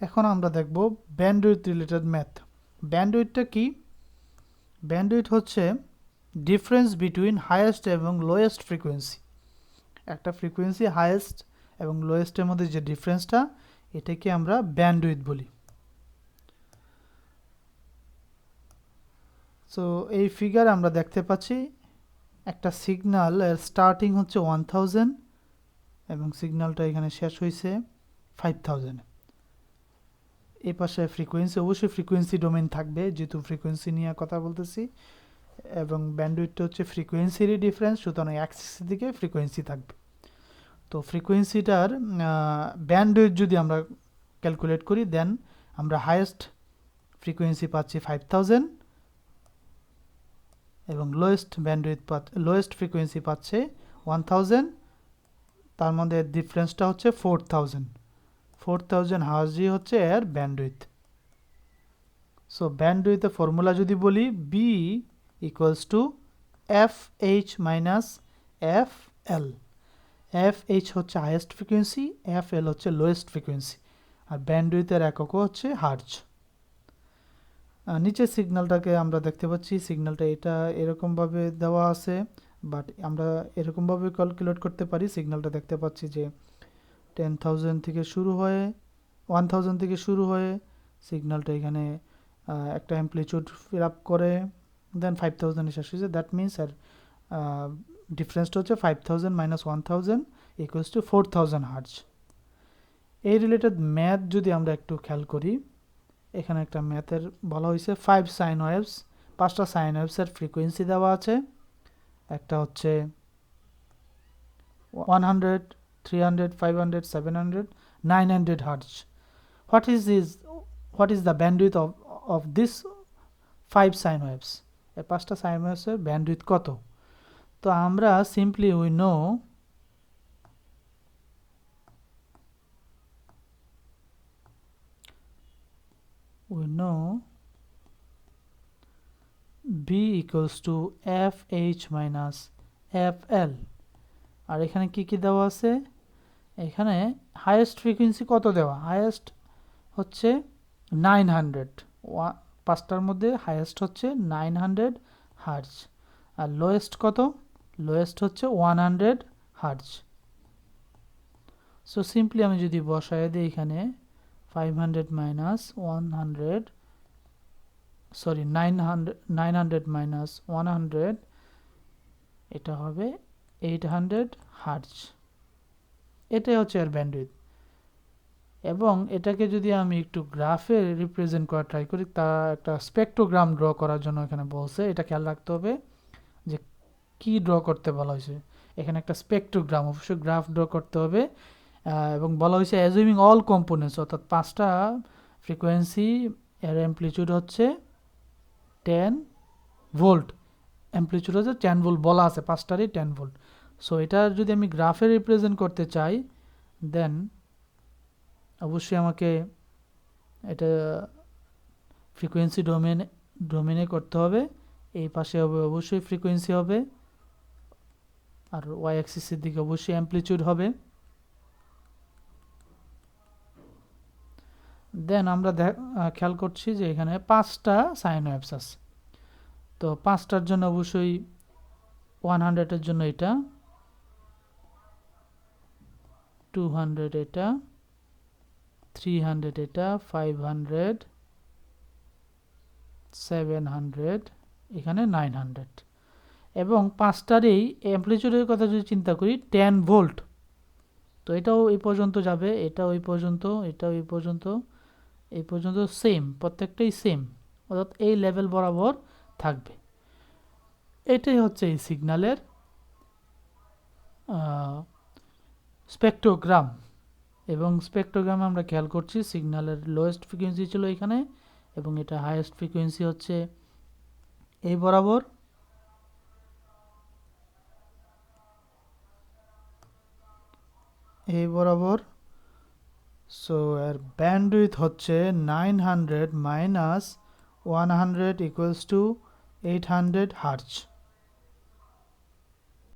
এখন আমরা দেখব ব্যান্ডউইথ রিলেটেড ম্যাথ। ব্যান্ডউইথটা কি? ব্যান্ডউইথ হচ্ছে ডিফারেন্স বিটুইন হাইয়েস্ট এবং লোয়েস্ট ফ্রিকোয়েন্সি। একটা ফ্রিকোয়েন্সি হাইয়েস্ট এবং লোয়েস্টের মধ্যে যে ডিফারেন্সটা, এটাকে আমরা ব্যান্ডউইথ বলি। সো এই ফিগার আমরা দেখতে পাচ্ছি একটা সিগন্যাল স্টার্টিং হচ্ছে 1000 এবং সিগন্যালটা এখানে শেষ হয়েছে 5000। এই পাশে ফ্রিকোয়েন্সি, অবশ্যই ফ্রিকোয়েন্সি ডোমেন থাকবে যেহেতু ফ্রিকোয়েন্সি নিয়ে কথা বলতেছি, এবং ব্যান্ডউইথটা হচ্ছে ফ্রিকোয়েন্সিরই ডিফারেন্স, সুতরাং অ্যাক্সিসের দিকে ফ্রিকোয়েন্সি থাকবে। তো ফ্রিকোয়েন্সিটার ব্যান্ডউইথ যদি আমরা ক্যালকুলেট করি, দেন আমরা হাইয়েস্ট ফ্রিকোয়েন্সি পাচ্ছি 5000 এবং লোয়েস্ট ফ্রিকোয়েন্সি পাচ্ছে 1000। তার মধ্যে ডিফারেন্সটা হচ্ছে 4000 হার্জি হচ্ছে এর ব্যান্ডউইথ। সো ব্যান্ডউইথের ফর্মুলা যদি বলি, B equals to F H minus F L. F H হচ্ছে হাইয়েস্ট ফ্রিকোয়েন্সি, এফ এল হচ্ছে লোয়েস্ট ফ্রিকোয়েন্সি, আর ব্যান্ডউইথের এককও হচ্ছে হার্জ। নিচের সিগন্যালটাকে আমরা দেখতে পাচ্ছি, সিগন্যালটা এটা এরকমভাবে দেওয়া আছে, বাট আমরা এরকমভাবে ক্যালকুলেট করতে পারি। সিগন্যালটা দেখতে পাচ্ছি যে 10,000 থেকে শুরু হয়ে 1000 থেকে শুরু হয়ে সিগন্যালটা এখানে একটা অ্যাম্পলিটিউড ফিল আপ করে দেন 5000 শেষ হয়েছে। দ্যাট মিনস আর ডিফারেন্সটা হচ্ছে 5000 মাইনাস 1000 ইকুয়ালস টু 4000 হার্জ। এই রিলেটেড ম্যাথ যদি আমরা একটু খেয়াল করি, এখানে একটা ম্যাথের বলা হয়েছে 5 সাইন ওয়েভস, 5টা সাইন ওয়েভসের ফ্রিকোয়েন্সি দেওয়া আছে। একটা হচ্ছে 100, 300, 500, 700, 900 hertz. What is the bandwidth of this 5 sine waves? এই 5টা সাইন ওয়েভসের ব্যান্ডউইথ কত? তো আমরা simply we know B equals to FH minus FL। আর এখানে কি কি দেওয়া আছে? এখানে হাইয়েস্ট ফ্রিকোয়েন্সি কত দেওয়া? হাইয়েস্ট হচ্ছে 900, 5টার মধ্যে হাইয়েস্ট হচ্ছে 900 হার্জ। আর লোয়েস্ট কত? লোয়েস্ট হচ্ছে 100 হার্জ। সো সিম্পলি আমি যদি বসায় দিই এখানে 500 মাইনাস 100, সরি 900 মাইনাস 100, এটা হবে 800 হার্জ। এটাই হচ্ছে এর ব্যান্ডউইথ। এবং এটাকে যদি আমি একটু গ্রাফে রিপ্রেজেন্ট করা ট্রাই করি, তা একটা স্পেক্ট্রোগ্রাম ড্র করার জন্য এখানে বলছে। এটা খেয়াল রাখতে হবে যে কি ড্র করতে বলা হয়েছে। এখানে একটা স্পেক্ট্রোগ্রাম, অবশ্যই গ্রাফ ড্র করতে হবে, এবং বলা হয়েছে অ্যাজুমিং অল কম্পোনেন্টস, অর্থাৎ 5টা ফ্রিকোয়েন্সি, এর অ্যাম্পলিটিউড হচ্ছে 10 ভোল্ট, অ্যাম্পলিটিউড হচ্ছে 10 ভোল্ট বলা আছে, 5টারই 10 ভোল্ট। সো এটা যদি আমি গ্রাফে রিপ্রেজেন্ট করতে চাই, দেন অবশ্যই আমাকে এটা ফ্রিকোয়েন্সি ডোমেনে করতে হবে। এই পাশে হবে অবশ্যই ফ্রিকোয়েন্সি হবে, আর ওয়াই অ্যাক্সিসের দিকে অবশ্যই অ্যাম্পলিটিউড হবে। দেন আমরা খেয়াল করছি যে এখানে 5টা সাইন ওয়েভস আছে। তো 5টার জন্য অবশ্যই 100-এর জন্য এটা, 200 এটা, 300 এটা, 500, 700, এখানে 900। এবং 5টারই অ্যাম্পলিটিউডের কথা যদি চিন্তা করি 10 ভোল্ট, তো এটাও এই পর্যন্ত যাবে, এটাও এই পর্যন্ত, এটাও এই পর্যন্ত, এই পর্যন্ত সেম, প্রত্যেকটাই সেম, অর্থাৎ এই লেভেল বরাবর থাকবে। এটাই হচ্ছে এই সিগন্যালের স্পেক্ট্রোগ্রাম। এবং স্পেক্ট্রোগ্রামে আমরা খেয়াল করছি সিগন্যালের লোয়েস্ট ফ্রিকোয়েন্সি ছিল এখানে, এবং এটা হাইয়েস্ট ফ্রিকোয়েন্সি হচ্ছে এই বরাবর। এই বরাবর। সো এর ব্যান্ডউইথ হচ্ছে 900 মাইনাস 100 ইকুয়ালস টু 800 হার্জ।